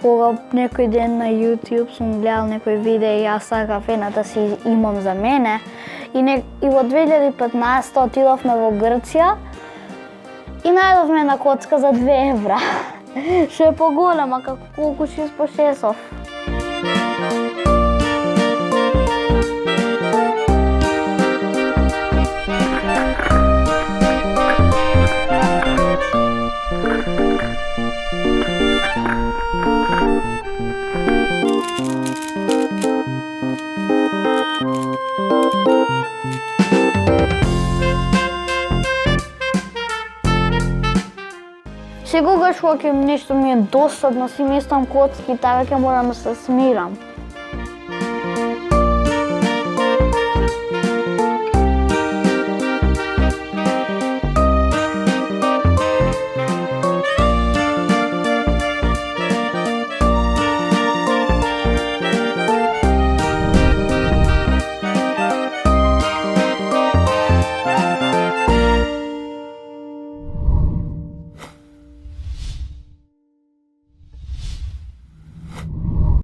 Кога некој ден на YouTube сум гледал некој видео и јас сакав една да си имам за мене и во 2015 отидовме во Грција и најдовме една коцка за 2 евра, што е поголема како колку 6 по 6-ов. Секогаш кога нешто ми е досадно, си местам коцки, така ќе морам да се смирам.